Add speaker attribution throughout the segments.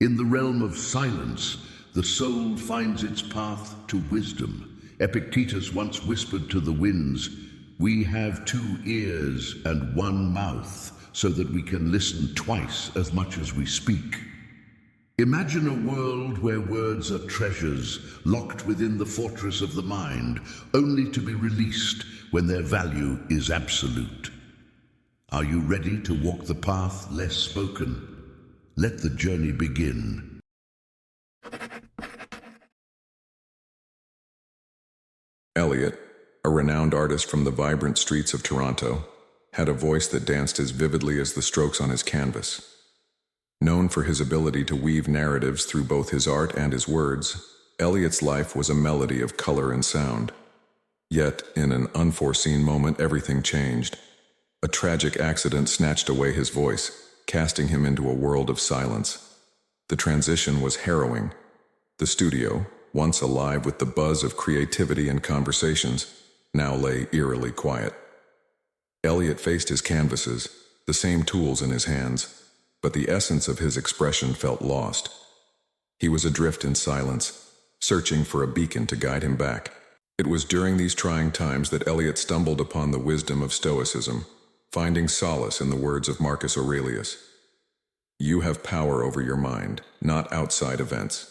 Speaker 1: In the realm of silence, the soul finds its path to wisdom. Epictetus once whispered to the winds, "We have 2 ears and 1 mouth, so that we can listen twice as much as we speak." Imagine a world where words are treasures, locked within the fortress of the mind, only to be released when their value is absolute. Are you ready to walk the path less spoken? Let the journey begin.
Speaker 2: Eliot, a renowned artist from the vibrant streets of Toronto, had a voice that danced as vividly as the strokes on his canvas. Known for his ability to weave narratives through both his art and his words, Eliot's life was a melody of color and sound. Yet, in an unforeseen moment, everything changed. A tragic accident snatched away his voice, casting him into a world of silence. The transition was harrowing. The studio, once alive with the buzz of creativity and conversations, now lay eerily quiet. Eliot faced his canvases, the same tools in his hands, but the essence of his expression felt lost. He was adrift in silence, searching for a beacon to guide him back. It was during these trying times that Eliot stumbled upon the wisdom of Stoicism, finding solace in the words of Marcus Aurelius. "You have power over your mind, not outside events.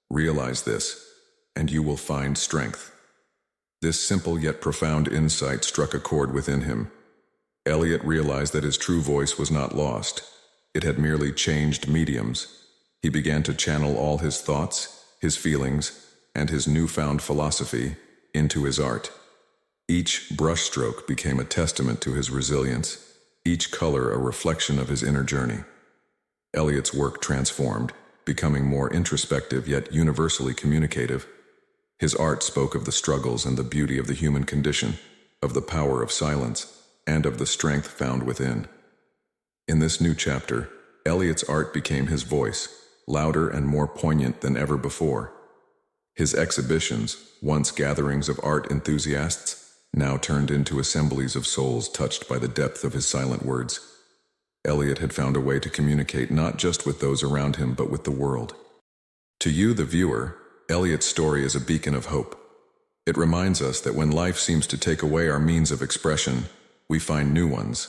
Speaker 2: Realize this, and you will find strength." This simple yet profound insight struck a chord within him. Eliot realized that his true voice was not lost. It had merely changed mediums. He began to channel all his thoughts, his feelings, and his newfound philosophy into his art. Each brushstroke became a testament to his resilience, each color a reflection of his inner journey. Eliot's work transformed, becoming more introspective yet universally communicative. His art spoke of the struggles and the beauty of the human condition, of the power of silence, and of the strength found within. In this new chapter, Eliot's art became his voice, louder and more poignant than ever before. His exhibitions, once gatherings of art enthusiasts, now turned into assemblies of souls touched by the depth of his silent words. Eliot had found a way to communicate not just with those around him, but with the world. To you, the viewer, Eliot's story is a beacon of hope. It reminds us that when life seems to take away our means of expression, we find new ones,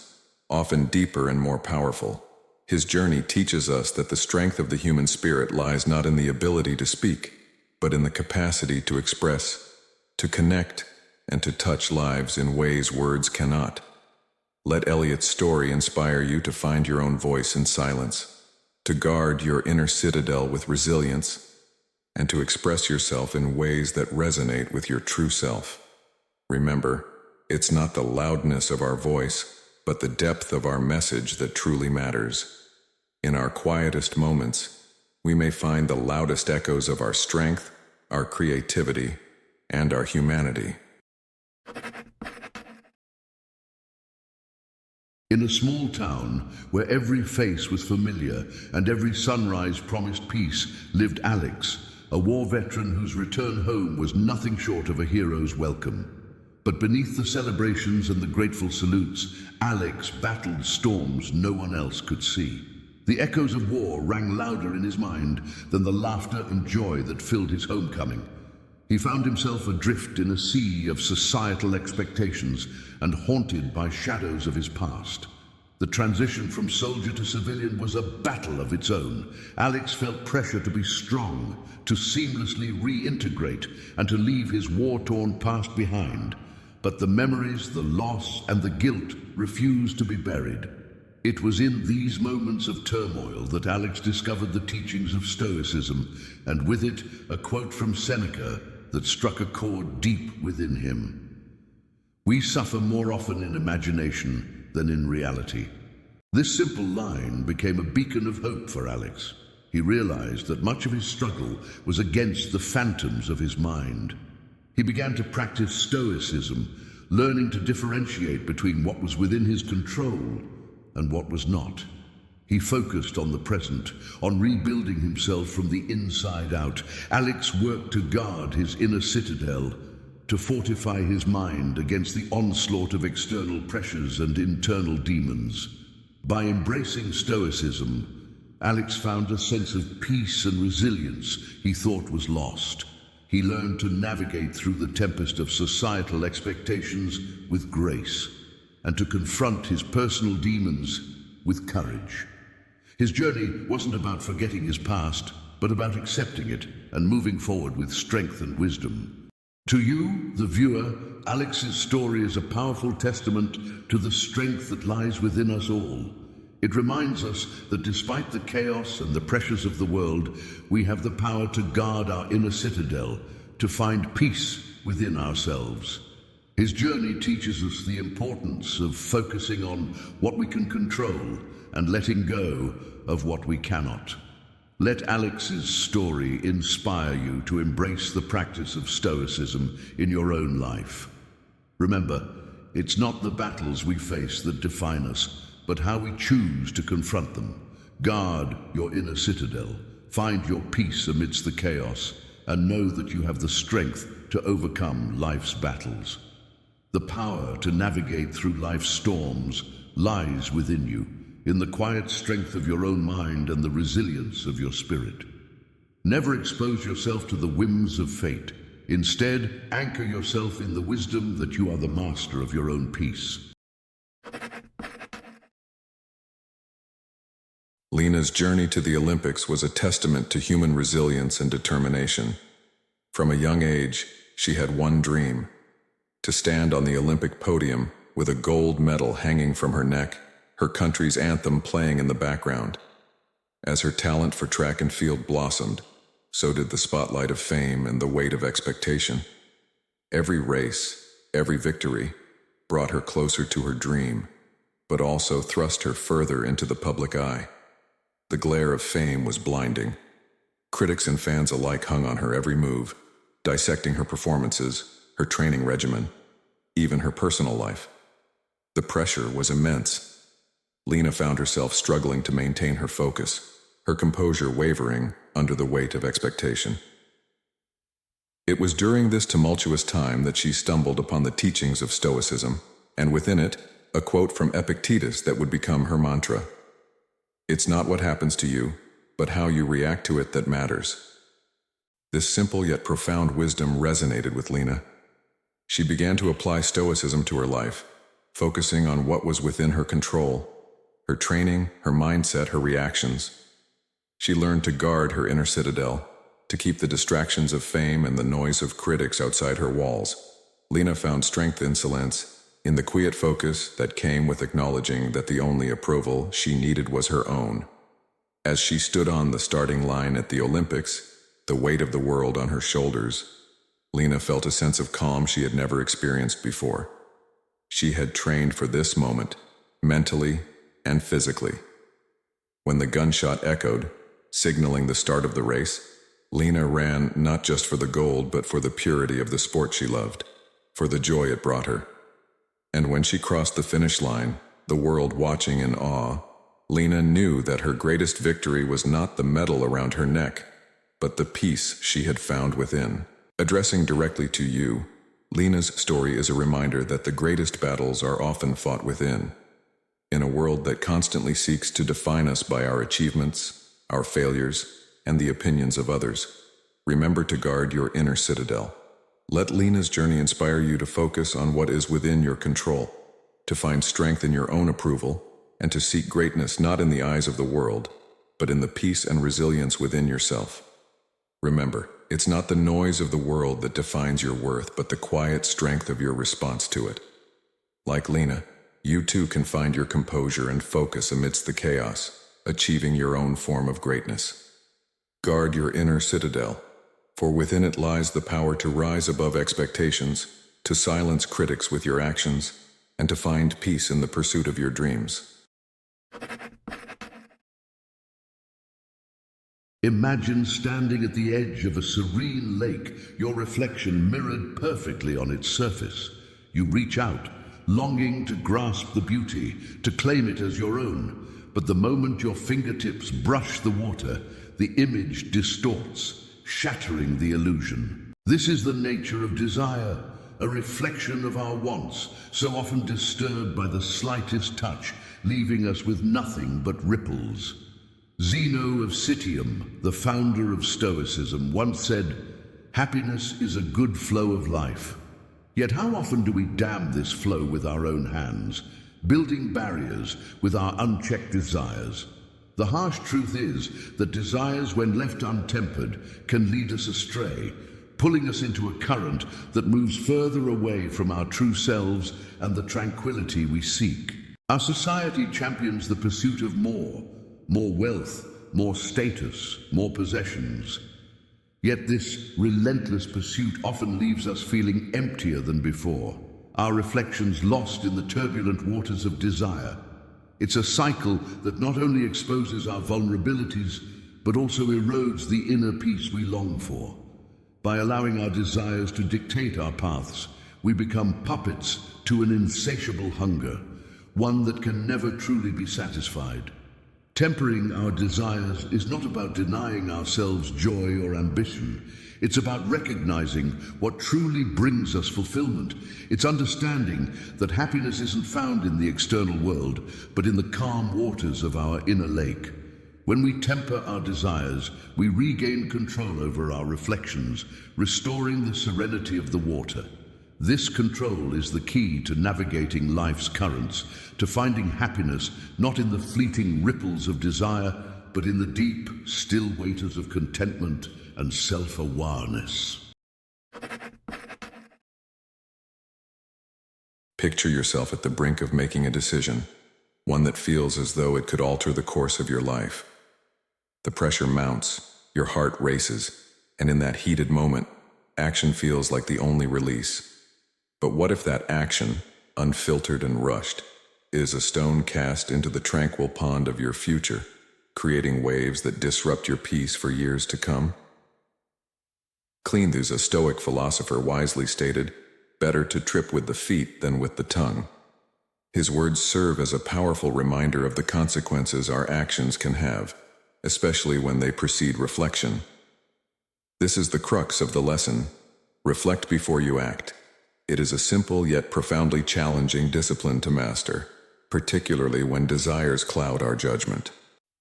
Speaker 2: often deeper and more powerful. His journey teaches us that the strength of the human spirit lies not in the ability to speak, but in the capacity to express, to connect, and to touch lives in ways words cannot. Let Eliot's story inspire you to find your own voice in silence, to guard your inner citadel with resilience, and to express yourself in ways that resonate with your true self. Remember, it's not the loudness of our voice, but the depth of our message that truly matters. In our quietest moments, we may find the loudest echoes of our strength, our creativity, and our humanity.
Speaker 1: In a small town where every face was familiar and every sunrise promised peace lived Alex, a war veteran whose return home was nothing short of a hero's welcome. But beneath the celebrations and the grateful salutes, Alex battled storms no one else could see. The echoes of war rang louder in his mind than the laughter and joy that filled his homecoming. He found himself adrift in a sea of societal expectations and haunted by shadows of his past. The transition from soldier to civilian was a battle of its own. Alex felt pressure to be strong, to seamlessly reintegrate, and to leave his war-torn past behind. But the memories, the loss, and the guilt refused to be buried. It was in these moments of turmoil that Alex discovered the teachings of Stoicism, and with it, a quote from Seneca that struck a chord deep within him. "We suffer more often in imagination than in reality." This simple line became a beacon of hope for Alex. He realized that much of his struggle was against the phantoms of his mind. He began to practice Stoicism, learning to differentiate between what was within his control and what was not. He focused on the present, on rebuilding himself from the inside out. Alex worked to guard his inner citadel, to fortify his mind against the onslaught of external pressures and internal demons. By embracing Stoicism, Alex found a sense of peace and resilience he thought was lost. He learned to navigate through the tempest of societal expectations with grace, and to confront his personal demons with courage. His journey wasn't about forgetting his past, but about accepting it and moving forward with strength and wisdom. To you, the viewer, Alex's story is a powerful testament to the strength that lies within us all. It reminds us that despite the chaos and the pressures of the world, we have the power to guard our inner citadel, to find peace within ourselves. His journey teaches us the importance of focusing on what we can control and letting go of what we cannot. Let Alex's story inspire you to embrace the practice of Stoicism in your own life. Remember, it's not the battles we face that define us, but how we choose to confront them. Guard your inner citadel, find your peace amidst the chaos, and know that you have the strength to overcome life's battles. The power to navigate through life's storms lies within you, in the quiet strength of your own mind and the resilience of your spirit. Never expose yourself to the whims of fate. Instead, anchor yourself in the wisdom that you are the master of your own peace.
Speaker 2: Lena's journey to the Olympics was a testament to human resilience and determination. From a young age, she had one dream: to stand on the Olympic podium with a gold medal hanging from her neck, her country's anthem playing in the background. As her talent for track and field blossomed, so did the spotlight of fame and the weight of expectation. Every race, every victory, brought her closer to her dream, but also thrust her further into the public eye. The glare of fame was blinding. Critics and fans alike hung on her every move, dissecting her performances, her training regimen, even her personal life. The pressure was immense. Lena found herself struggling to maintain her focus, her composure wavering under the weight of expectation. It was during this tumultuous time that she stumbled upon the teachings of Stoicism, and within it, a quote from Epictetus that would become her mantra. "It's not what happens to you, but how you react to it that matters." This simple yet profound wisdom resonated with Lena. She began to apply Stoicism to her life, focusing on what was within her control: her training, her mindset, her reactions. She learned to guard her inner citadel, to keep the distractions of fame and the noise of critics outside her walls. Lena found strength in the quiet focus that came with acknowledging that the only approval she needed was her own. As she stood on the starting line at the Olympics, the weight of the world on her shoulders, Lena felt a sense of calm she had never experienced before. She had trained for this moment, mentally and physically. When the gunshot echoed, signaling the start of the race, Lena ran not just for the gold, but for the purity of the sport she loved, for the joy it brought her. And when she crossed the finish line, the world watching in awe, Lena knew that her greatest victory was not the medal around her neck, but the peace she had found within. Addressing directly to you, Lena's story is a reminder that the greatest battles are often fought within. In a world that constantly seeks to define us by our achievements, our failures, and the opinions of others, remember to guard your inner citadel. Let Lena's journey inspire you to focus on what is within your control, to find strength in your own approval, and to seek greatness not in the eyes of the world, but in the peace and resilience within yourself. Remember, it's not the noise of the world that defines your worth, but the quiet strength of your response to it. Like Lena, you too can find your composure and focus amidst the chaos, achieving your own form of greatness. Guard your inner citadel, for within it lies the power to rise above expectations, to silence critics with your actions, and to find peace in the pursuit of your dreams.
Speaker 1: Imagine standing at the edge of a serene lake, your reflection mirrored perfectly on its surface. You reach out, longing to grasp the beauty, to claim it as your own. But the moment your fingertips brush the water, the image distorts, shattering the illusion. This is the nature of desire, a reflection of our wants, so often disturbed by the slightest touch, leaving us with nothing but ripples. Zeno of Citium, the founder of Stoicism, once said, "Happiness is a good flow of life." Yet how often do we dam this flow with our own hands, building barriers with our unchecked desires? The harsh truth is that desires, when left untempered, can lead us astray, pulling us into a current that moves further away from our true selves and the tranquility we seek. Our society champions the pursuit of more wealth, more status, more possessions. Yet this relentless pursuit often leaves us feeling emptier than before, our reflections lost in the turbulent waters of desire. It's a cycle that not only exposes our vulnerabilities, but also erodes the inner peace we long for. By allowing our desires to dictate our paths, we become puppets to an insatiable hunger, one that can never truly be satisfied. Tempering our desires is not about denying ourselves joy or ambition. It's about recognizing what truly brings us fulfillment. It's understanding that happiness isn't found in the external world, but in the calm waters of our inner lake. When we temper our desires, we regain control over our reflections, restoring the serenity of the water. This control is the key to navigating life's currents, to finding happiness not in the fleeting ripples of desire, but in the deep, still waters of contentment and self-awareness.
Speaker 2: Picture yourself at the brink of making a decision, one that feels as though it could alter the course of your life. The pressure mounts, your heart races, and in that heated moment, action feels like the only release. But what if that action, unfiltered and rushed, is a stone cast into the tranquil pond of your future, creating waves that disrupt your peace for years to come? Cleanthes, a Stoic philosopher, wisely stated, "Better to trip with the feet than with the tongue." His words serve as a powerful reminder of the consequences our actions can have, especially when they precede reflection. This is the crux of the lesson: reflect before you act. It is a simple yet profoundly challenging discipline to master, particularly when desires cloud our judgment.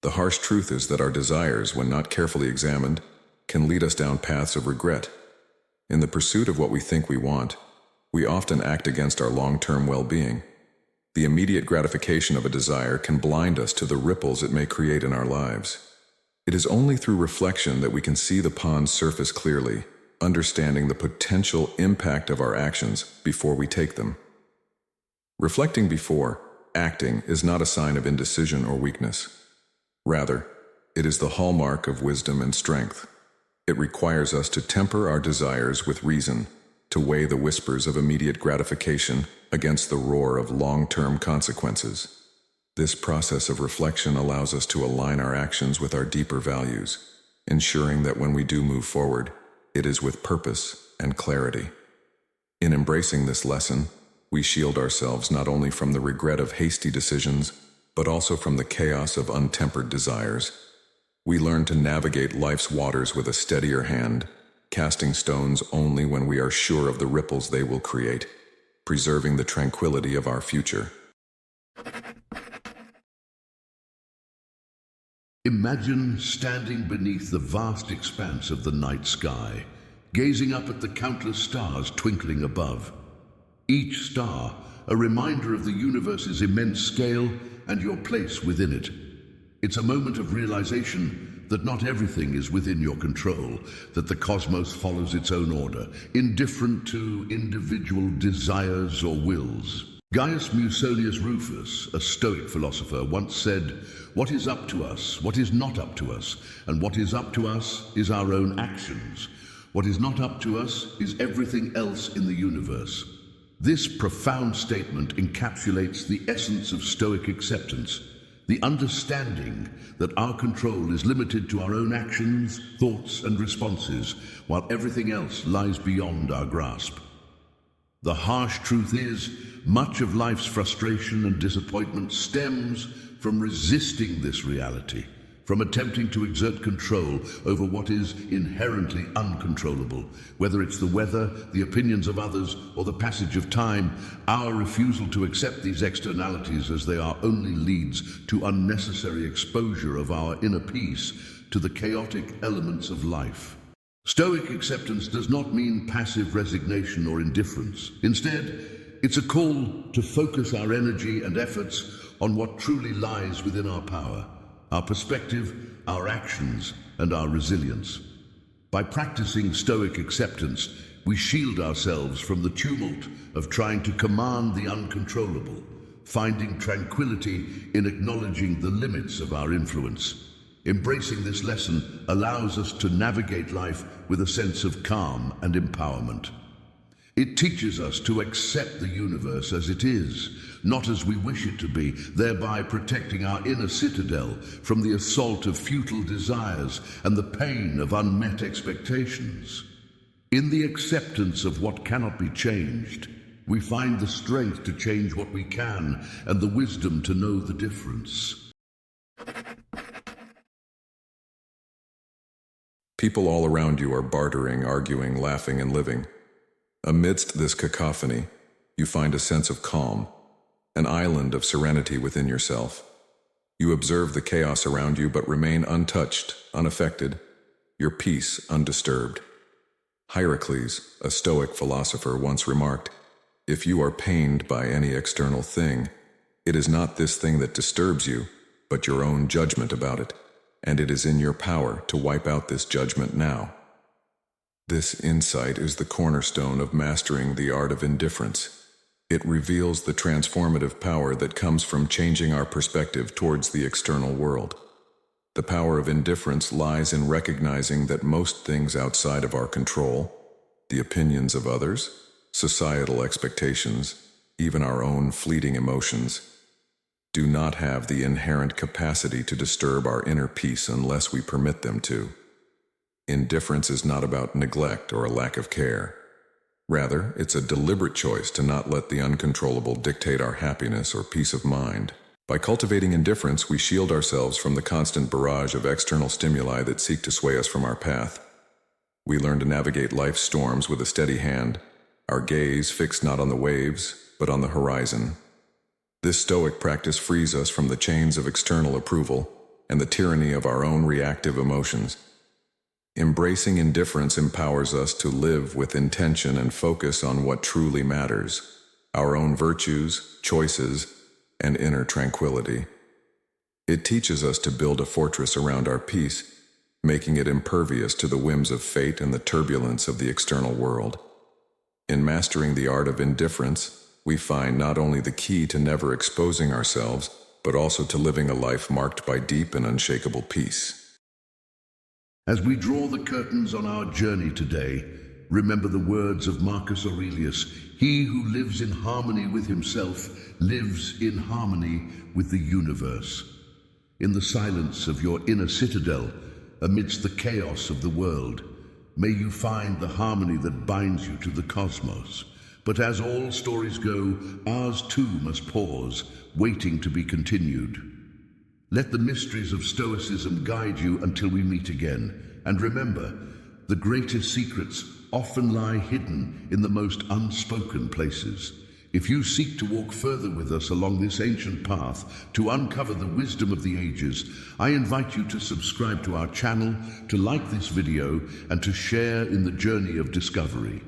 Speaker 2: The harsh truth is that our desires, when not carefully examined, can lead us down paths of regret. In the pursuit of what we think we want, we often act against our long-term well-being. The immediate gratification of a desire can blind us to the ripples it may create in our lives. It is only through reflection that we can see the pond's surface clearly, understanding the potential impact of our actions before we take them. Reflecting before acting is not a sign of indecision or weakness. Rather, it is the hallmark of wisdom and strength. It requires us to temper our desires with reason, to weigh the whispers of immediate gratification against the roar of long-term consequences. This process of reflection allows us to align our actions with our deeper values, ensuring that when we do move forward, it is with purpose and clarity. In embracing this lesson, we shield ourselves not only from the regret of hasty decisions, but also from the chaos of untempered desires. We learn to navigate life's waters with a steadier hand, casting stones only when we are sure of the ripples they will create, preserving the tranquility of our future.
Speaker 1: Imagine standing beneath the vast expanse of the night sky, gazing up at the countless stars twinkling above. Each star a reminder of the universe's immense scale and your place within it. It's a moment of realization that not everything is within your control, that the cosmos follows its own order, indifferent to individual desires or wills. Gaius Musonius Rufus, a Stoic philosopher, once said, "What is up to us, what is not up to us, and what is up to us is our own actions. What is not up to us is everything else in the universe." This profound statement encapsulates the essence of Stoic acceptance, the understanding that our control is limited to our own actions, thoughts, and responses, while everything else lies beyond our grasp. The harsh truth is, much of life's frustration and disappointment stems from resisting this reality, from attempting to exert control over what is inherently uncontrollable. Whether it's the weather, the opinions of others, or the passage of time, our refusal to accept these externalities as they are only leads to unnecessary exposure of our inner peace to the chaotic elements of life. Stoic acceptance does not mean passive resignation or indifference. Instead, it's a call to focus our energy and efforts on what truly lies within our power, our perspective, our actions, and our resilience. By practicing Stoic acceptance, we shield ourselves from the tumult of trying to command the uncontrollable, finding tranquility in acknowledging the limits of our influence. Embracing this lesson allows us to navigate life with a sense of calm and empowerment. It teaches us to accept the universe as it is, not as we wish it to be, thereby protecting our inner citadel from the assault of futile desires and the pain of unmet expectations. In the acceptance of what cannot be changed, we find the strength to change what we can and the wisdom to know the difference.
Speaker 2: People all around you are bartering, arguing, laughing, and living. Amidst this cacophony, you find a sense of calm, an island of serenity within yourself. You observe the chaos around you but remain untouched, unaffected, your peace undisturbed. Hierocles, a Stoic philosopher, once remarked, "If you are pained by any external thing, it is not this thing that disturbs you, but your own judgment about it, and it is in your power to wipe out this judgment now." This insight is the cornerstone of mastering the art of indifference. It reveals the transformative power that comes from changing our perspective towards the external world. The power of indifference lies in recognizing that most things outside of our control, the opinions of others, societal expectations, even our own fleeting emotions, do not have the inherent capacity to disturb our inner peace unless we permit them to. Indifference is not about neglect or a lack of care. Rather, it's a deliberate choice to not let the uncontrollable dictate our happiness or peace of mind. By cultivating indifference, we shield ourselves from the constant barrage of external stimuli that seek to sway us from our path. We learn to navigate life's storms with a steady hand, our gaze fixed not on the waves, but on the horizon. This Stoic practice frees us from the chains of external approval and the tyranny of our own reactive emotions. Embracing indifference empowers us to live with intention and focus on what truly matters, our own virtues, choices, and inner tranquility. It teaches us to build a fortress around our peace, making it impervious to the whims of fate and the turbulence of the external world. In mastering the art of indifference, we find not only the key to never exposing ourselves, but also to living a life marked by deep and unshakable peace.
Speaker 1: As we draw the curtains on our journey today, remember the words of Marcus Aurelius: "He who lives in harmony with himself lives in harmony with the universe." In the silence of your inner citadel, amidst the chaos of the world, may you find the harmony that binds you to the cosmos. But as all stories go, ours too must pause, waiting to be continued. Let the mysteries of Stoicism guide you until we meet again. And remember, the greatest secrets often lie hidden in the most unspoken places. If you seek to walk further with us along this ancient path to uncover the wisdom of the ages, I invite you to subscribe to our channel, to like this video, and to share in the journey of discovery.